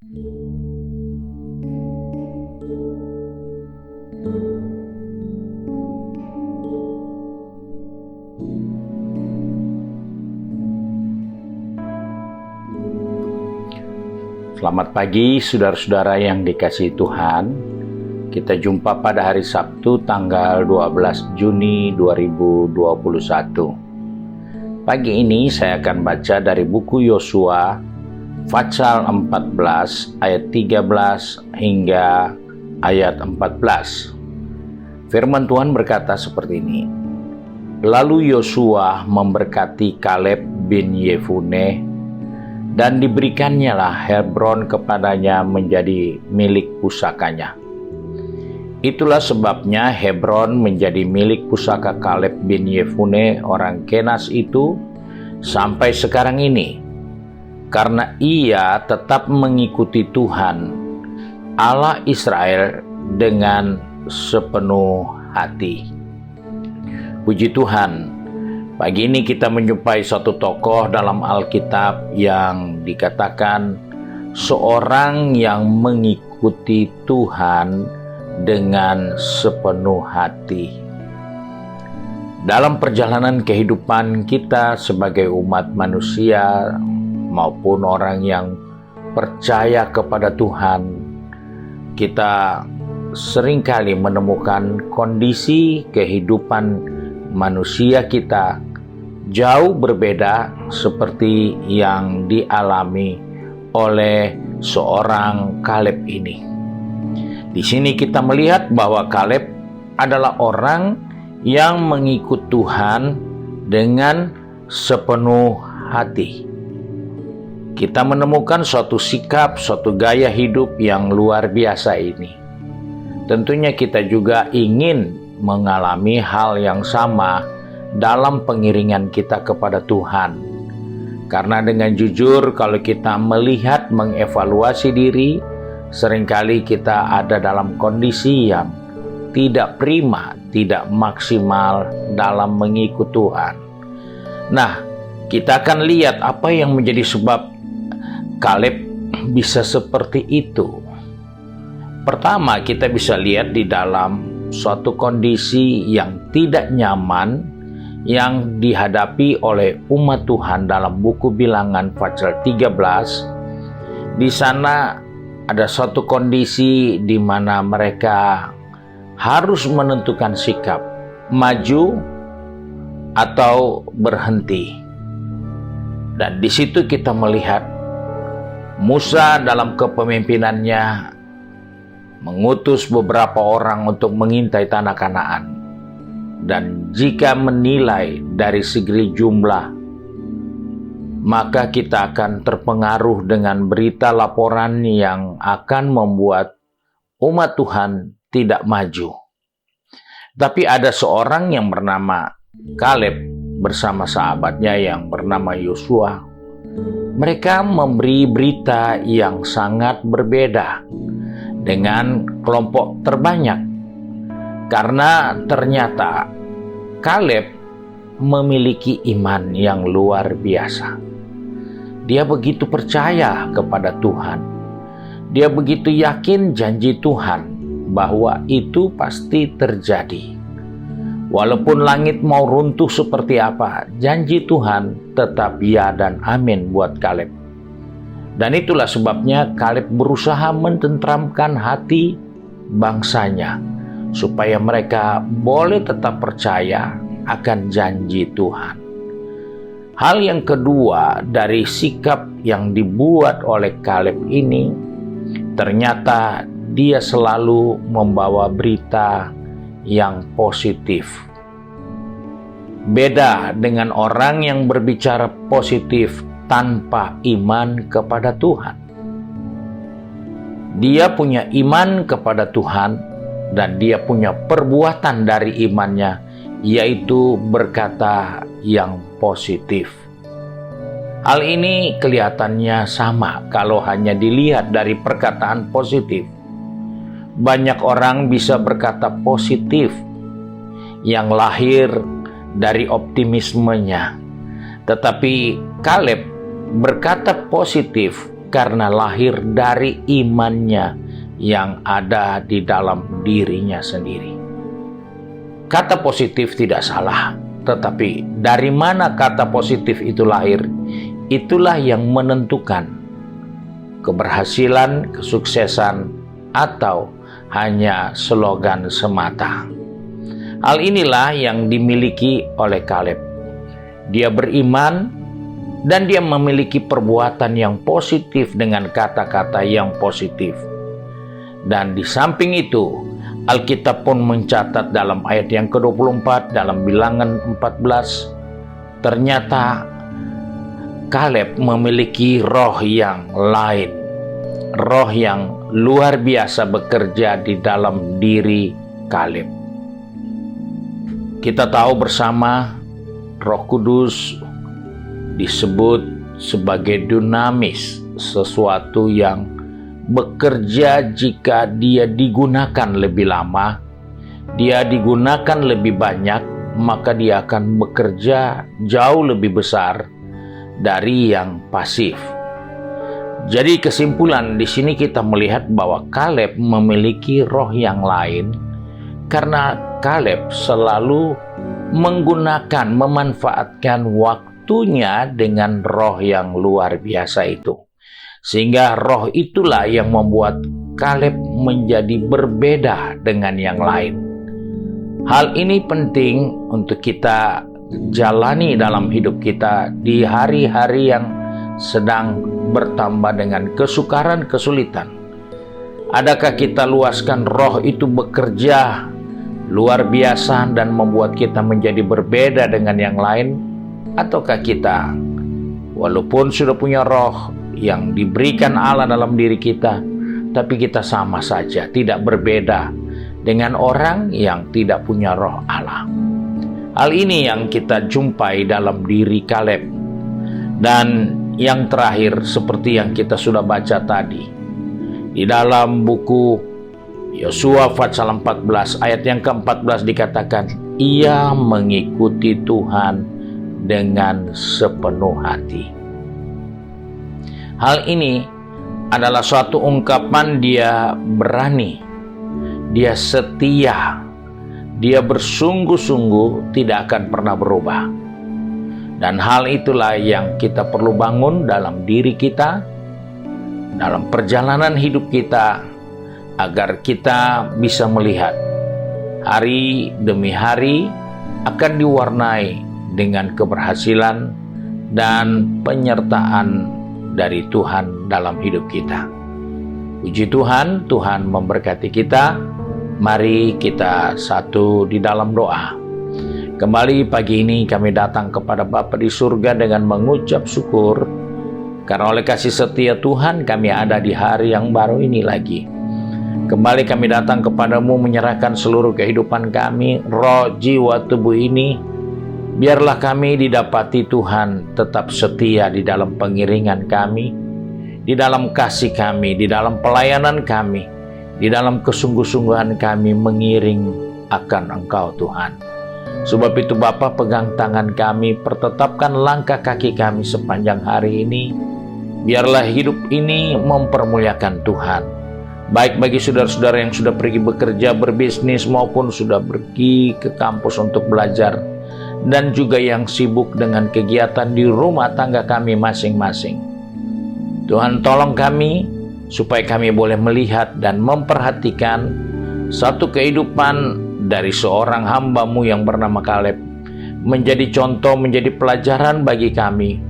Selamat pagi saudara-saudara yang dikasihi Tuhan. Kita jumpa pada hari Sabtu tanggal 12 Juni 2021. Pagi ini saya akan baca dari buku Yosua pasal 14 ayat 13 hingga ayat 14. Firman Tuhan berkata seperti ini. Lalu Yosua memberkati Kaleb bin Yefune, dan diberikannya lah Hebron kepadanya menjadi milik pusakanya. Itulah sebabnya Hebron menjadi milik pusaka Kaleb bin Yefune orang Kenas itu sampai sekarang ini, karena ia tetap mengikuti Tuhan Allah Israel dengan sepenuh hati. Puji Tuhan. Pagi ini kita menjumpai satu tokoh dalam Alkitab yang dikatakan seorang yang mengikuti Tuhan dengan sepenuh hati. Dalam perjalanan kehidupan kita sebagai umat manusia maupun orang yang percaya kepada Tuhan, kita seringkali menemukan kondisi kehidupan manusia kita jauh berbeda seperti yang dialami oleh seorang Kaleb ini. Di sini kita melihat bahwa Kaleb adalah orang yang mengikut Tuhan dengan sepenuh hati. Kita menemukan suatu sikap, suatu gaya hidup yang luar biasa ini. Tentunya kita juga ingin mengalami hal yang sama dalam pengiringan kita kepada Tuhan. Karena dengan jujur kalau kita melihat, mengevaluasi diri, seringkali kita ada dalam kondisi yang tidak prima, tidak maksimal dalam mengikut Tuhan. Nah, kita akan lihat apa yang menjadi sebab Kaleb bisa seperti itu. Pertama, kita bisa lihat di dalam suatu kondisi yang tidak nyaman yang dihadapi oleh umat Tuhan dalam buku Bilangan pasal 13. Di sana ada suatu kondisi di mana mereka harus menentukan sikap, maju atau berhenti. Dan di situ kita melihat Musa dalam kepemimpinannya mengutus beberapa orang untuk mengintai tanah Kanaan. Dan jika menilai dari segi jumlah, maka kita akan terpengaruh dengan berita laporan yang akan membuat umat Tuhan tidak maju. Tapi ada seorang yang bernama Kaleb bersama sahabatnya yang bernama Yosua. Mereka memberi berita yang sangat berbeda dengan kelompok terbanyak. Karena ternyata Kaleb memiliki iman yang luar biasa. Dia begitu percaya kepada Tuhan. Dia begitu yakin janji Tuhan bahwa itu pasti terjadi. Walaupun langit mau runtuh seperti apa, janji Tuhan tetap ya dan amin buat Kaleb. Dan itulah sebabnya Kaleb berusaha mententramkan hati bangsanya, supaya mereka boleh tetap percaya akan janji Tuhan. Hal yang kedua dari sikap yang dibuat oleh Kaleb ini, ternyata dia selalu membawa berita yang positif. Beda dengan orang yang berbicara positif tanpa iman kepada Tuhan. Dia punya iman kepada Tuhan, dan dia punya perbuatan dari imannya, yaitu berkata yang positif. Hal ini kelihatannya sama kalau hanya dilihat dari perkataan positif. Banyak orang bisa berkata positif yang lahir dari optimismenya. Tetapi Kaleb berkata positif karena lahir dari imannya yang ada di dalam dirinya sendiri. Kata positif tidak salah, tetapi dari mana kata positif itu lahir, itulah yang menentukan keberhasilan, kesuksesan, atau hanya slogan semata. Hal inilah yang dimiliki oleh Kaleb. Dia beriman dan dia memiliki perbuatan yang positif dengan kata-kata yang positif. Dan di samping itu, Alkitab pun mencatat dalam ayat yang ke-24 dalam Bilangan 14, ternyata Kaleb memiliki roh yang lain. Roh yang luar biasa bekerja di dalam diri Kaleb. Kita tahu bersama Roh Kudus disebut sebagai dinamis, sesuatu yang bekerja jika dia digunakan lebih lama, dia digunakan lebih banyak, maka dia akan bekerja jauh lebih besar dari yang pasif. Jadi kesimpulan di sini kita melihat bahwa Kaleb memiliki roh yang lain karena Kaleb selalu menggunakan, memanfaatkan waktunya dengan roh yang luar biasa itu. Sehingga roh itulah yang membuat Kaleb menjadi berbeda dengan yang lain. Hal ini penting untuk kita jalani dalam hidup kita di hari-hari yang sedang bertambah dengan kesukaran, kesulitan. Adakah kita luaskan roh itu bekerja luar biasa dan membuat kita menjadi berbeda dengan yang lain? Ataukah kita, walaupun sudah punya roh yang diberikan Allah dalam diri kita, tapi kita sama saja, tidak berbeda dengan orang yang tidak punya roh Allah? Hal ini yang kita jumpai dalam diri Kaleb. Dan yang terakhir, seperti yang kita sudah baca tadi, di dalam buku Yosua pasal 14 ayat yang ke-14 dikatakan, ia mengikuti Tuhan dengan sepenuh hati. Hal ini adalah suatu ungkapan dia berani, dia setia, dia bersungguh-sungguh tidak akan pernah berubah. Dan hal itulah yang kita perlu bangun dalam diri kita, dalam perjalanan hidup kita, agar kita bisa melihat hari demi hari akan diwarnai dengan keberhasilan dan penyertaan dari Tuhan dalam hidup kita. Puji Tuhan, Tuhan memberkati kita. Mari kita satu di dalam doa. Kembali pagi ini kami datang kepada Bapa di surga dengan mengucap syukur, karena oleh kasih setia Tuhan kami ada di hari yang baru ini lagi. Kembali kami datang kepadamu menyerahkan seluruh kehidupan kami, roh, jiwa, tubuh ini. Biarlah kami didapati Tuhan tetap setia di dalam pengiringan kami, di dalam kasih kami, di dalam pelayanan kami, di dalam kesungguh-sungguhan kami mengiring akan Engkau Tuhan. Sebab itu Bapa, pegang tangan kami, pertetapkan langkah kaki kami sepanjang hari ini. Biarlah hidup ini mempermuliakan Tuhan. Baik bagi saudara-saudara yang sudah pergi bekerja, berbisnis, maupun sudah pergi ke kampus untuk belajar, dan juga yang sibuk dengan kegiatan di rumah tangga kami masing-masing. Tuhan, tolong kami supaya kami boleh melihat dan memperhatikan satu kehidupan dari seorang hamba-Mu yang bernama Kaleb, menjadi contoh, menjadi pelajaran bagi kami,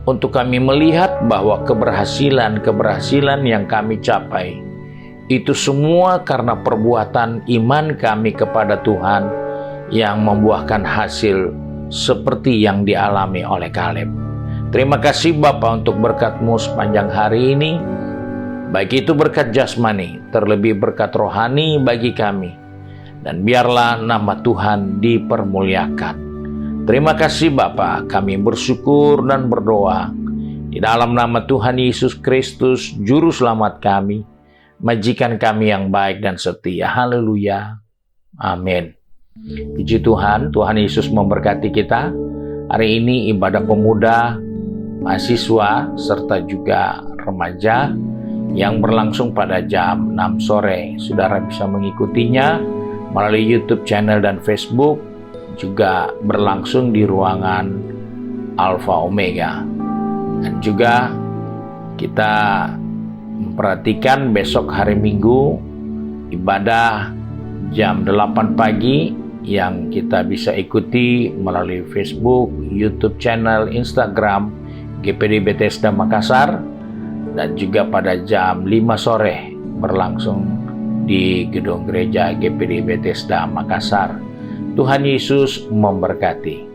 untuk kami melihat bahwa keberhasilan yang kami capai, itu semua karena perbuatan iman kami kepada Tuhan yang membuahkan hasil seperti yang dialami oleh Kaleb. Terima kasih Bapa untuk berkat-Mu sepanjang hari ini, baik itu berkat jasmani, terlebih berkat rohani bagi kami. Dan biarlah nama Tuhan dipermuliakan. Terima kasih Bapa, kami bersyukur dan berdoa di dalam nama Tuhan Yesus Kristus, Juru Selamat kami, majikan kami yang baik dan setia. Haleluya. Amin. Puji Tuhan, Tuhan Yesus memberkati kita. Hari ini ibadah pemuda, mahasiswa, serta juga remaja yang berlangsung pada jam 6 sore. Saudara bisa mengikutinya melalui YouTube channel dan Facebook, juga berlangsung di ruangan Alpha Omega. Dan juga kita memperhatikan besok hari Minggu ibadah jam 8 pagi yang kita bisa ikuti melalui Facebook, YouTube channel, Instagram GPD Bethesda Makassar, dan juga pada jam 5 sore berlangsung di gedung gereja GPD Bethesda Makassar. Tuhan Yesus memberkati.